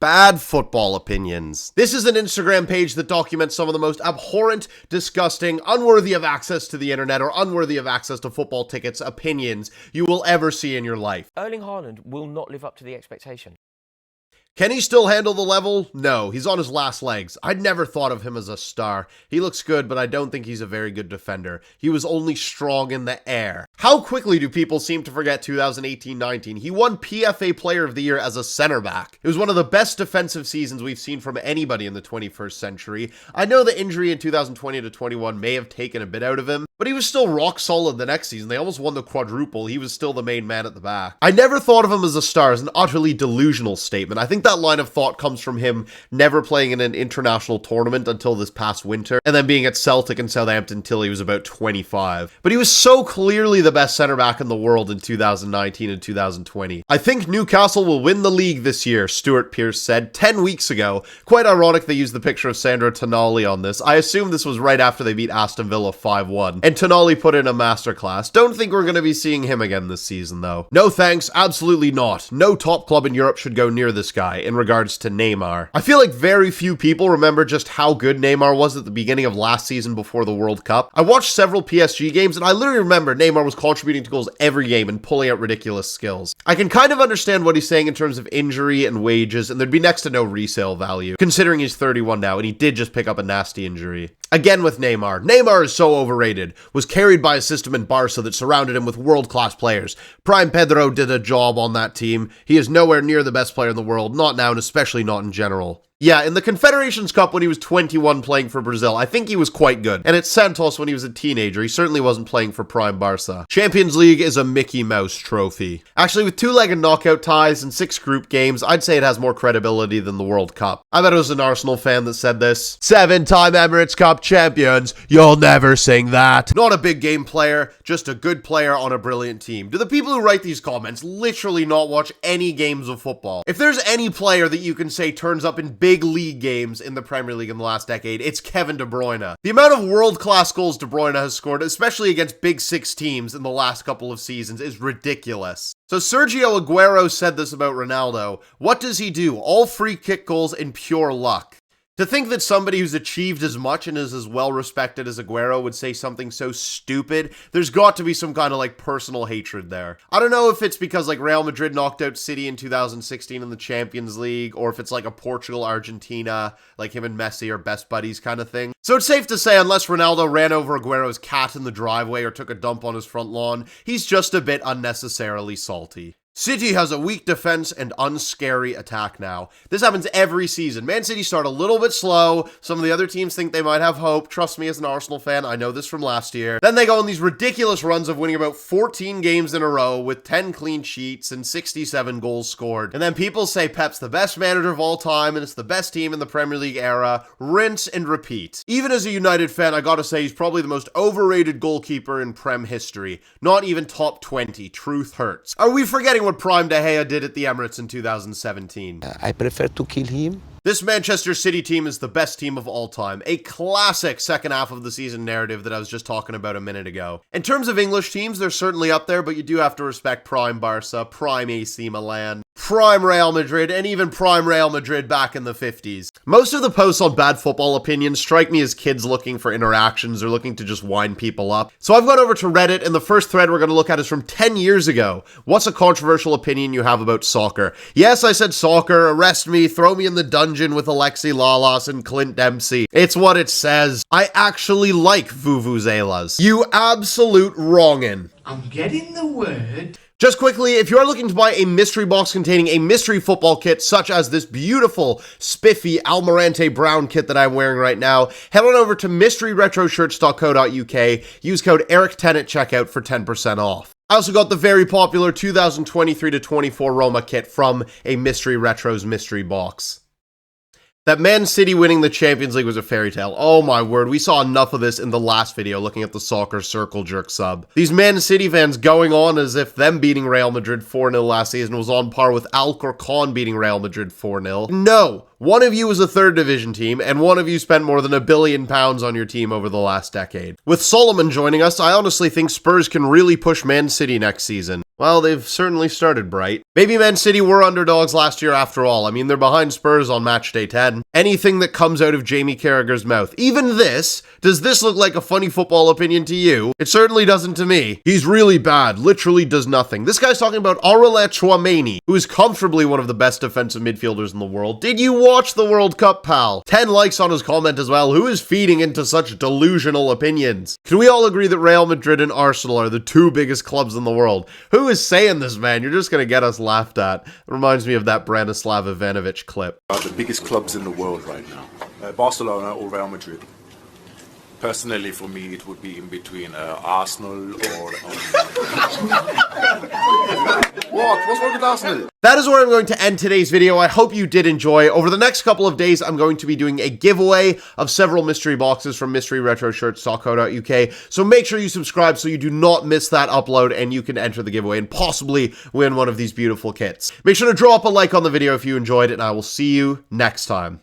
Bad football opinions. This is an Instagram page that documents some of the most abhorrent, disgusting, unworthy of access to the internet or unworthy of access to football tickets opinions you will ever see in your life. Erling Haaland will not live up to the expectation. Can he still handle the level? No, he's on his last legs. I'd never thought of him as a star. He looks good, but I don't think he's a very good defender. He was only strong in the air. How quickly do people seem to forget 2018-19? He won PFA Player of the Year as a center back. It was one of the best defensive seasons we've seen from anybody in the 21st century. I know the injury in 2020-21 may have taken a bit out of him, but he was still rock solid the next season. They almost won the quadruple. He was still the main man at the back. I never thought of him as a star, as an utterly delusional statement. I think that line of thought comes from him never playing in an international tournament until this past winter, and then being at Celtic and Southampton until he was about 25. But he was so clearly the best center back in the world in 2019 and 2020. I think Newcastle will win the league this year, Stuart Pearce said 10 weeks ago. Quite ironic they used the picture of Sandro Tonali on this. I assume this was right after they beat Aston Villa 5-1. And Tonali put in a masterclass. Don't think we're going to be seeing him again this season, though. No thanks, absolutely not. No top club in Europe should go near this guy in regards to Neymar. I feel like very few people remember just how good Neymar was at the beginning of last season before the World Cup. I watched several PSG games, and I literally remember Neymar was contributing to goals every game and pulling out ridiculous skills. I can kind of understand what he's saying in terms of injury and wages, and there'd be next to no resale value, considering he's 31 now, and he did just pick up a nasty injury. Again with Neymar. Neymar is so overrated. Was carried by a system in Barca that surrounded him with world-class players. Prime Pedro did a job on that team. He is nowhere near the best player in the world, not now and especially not in general. Yeah, in the Confederations Cup when he was 21 playing for Brazil, I think he was quite good. And at Santos when he was a teenager, he certainly wasn't playing for Prime Barca. Champions League is a Mickey Mouse trophy. Actually, with 2-legged knockout ties and 6 group games, I'd say it has more credibility than the World Cup. I bet it was an Arsenal fan that said this. 7-time Emirates Cup champions, you'll never sing that. Not a big game player, just a good player on a brilliant team. Do the people who write these comments literally not watch any games of football? If there's any player that you can say turns up in big league games in the Premier League in the last decade, it's Kevin De Bruyne. The amount of world-class goals De Bruyne has scored, especially against Big Six teams in the last couple of seasons, is ridiculous. So Sergio Aguero said this about Ronaldo. What does he do? All free kick goals in pure luck. To think that somebody who's achieved as much and is as well respected as Aguero would say something so stupid, there's got to be some kind of like personal hatred there. I don't know if it's because like Real Madrid knocked out City in 2016 in the Champions League, or if it's like a Portugal-Argentina, like him and Messi are best buddies kind of thing. So it's safe to say unless Ronaldo ran over Aguero's cat in the driveway or took a dump on his front lawn, he's just a bit unnecessarily salty. City has a weak defense and unscary attack now. This happens every season. Man City start a little bit slow. Some of the other teams think they might have hope. Trust me, as an Arsenal fan, I know this from last year. Then they go on these ridiculous runs of winning about 14 games in a row with 10 clean sheets and 67 goals scored. And then people say Pep's the best manager of all time and it's the best team in the Premier League era. Rinse and repeat. Even as a United fan, I gotta say he's probably the most overrated goalkeeper in Prem history. Not even top 20. Truth hurts. Are we forgetting what Prime De Gea did at the Emirates in 2017? I prefer to kill him. This Manchester City team is the best team of all time. A classic second half of the season narrative that I was just talking about a minute ago. In terms of English teams, they're certainly up there, but you do have to respect Prime Barca, Prime AC Milan, Prime Real Madrid, and even Prime Real Madrid back in the 50s. Most of the posts on bad football opinions strike me as kids looking for interactions or looking to just wind people up. So I've gone over to Reddit, and the first thread we're going to look at is from 10 years ago. What's a controversial opinion you have about soccer? Yes, I said soccer. Arrest me, throw me in the dungeon with Alexi Lalas and Clint Dempsey. It's what it says. I actually like vuvuzelas. You absolute wrongin'. I'm getting the word. Just quickly, if you are looking to buy a mystery box containing a mystery football kit, such as this beautiful, spiffy Almirante brown kit that I'm wearing right now, head on over to mysteryretroshirts.co.uk, use code ERIC10 at checkout for 10% off. I also got the very popular 2023-24 Roma kit from a Mystery Retros mystery box. That Man City winning the Champions League was a fairy tale. Oh my word, we saw enough of this in the last video looking at the soccer circle jerk sub. These Man City fans going on as if them beating Real Madrid 4-0 last season was on par with Alcorcon beating Real Madrid 4-0. No! One of you is a third division team, and one of you spent more than £1 billion on your team over the last decade. With Solomon joining us, I honestly think Spurs can really push Man City next season. Well, they've certainly started bright. Maybe Man City were underdogs last year after all. I mean, they're behind Spurs on match day 10. Anything that comes out of Jamie Carragher's mouth, even this, does this look like a funny football opinion to you? It certainly doesn't to me. He's really bad, literally does nothing. This guy's talking about Aurelien Tchouameni, who is comfortably one of the best defensive midfielders in the world. Did you watch the World Cup, pal? 10 likes on his comment as well. Who is feeding into such delusional opinions? Can we all agree that Real Madrid and Arsenal are the two biggest clubs in the world? Who is saying this, man? You're just gonna get us laughed at. It reminds me of that Branislav Ivanovic clip. Are the biggest clubs in the world right now. Barcelona or Real Madrid. Personally, for me, it would be in between Arsenal or... What? What's wrong with Arsenal? That is where I'm going to end today's video. I hope you did enjoy. Over the next couple of days, I'm going to be doing a giveaway of several mystery boxes from mysteryretroshirts.co.uk. So make sure you subscribe so you do not miss that upload and you can enter the giveaway and possibly win one of these beautiful kits. Make sure to drop a like on the video if you enjoyed it, and I will see you next time.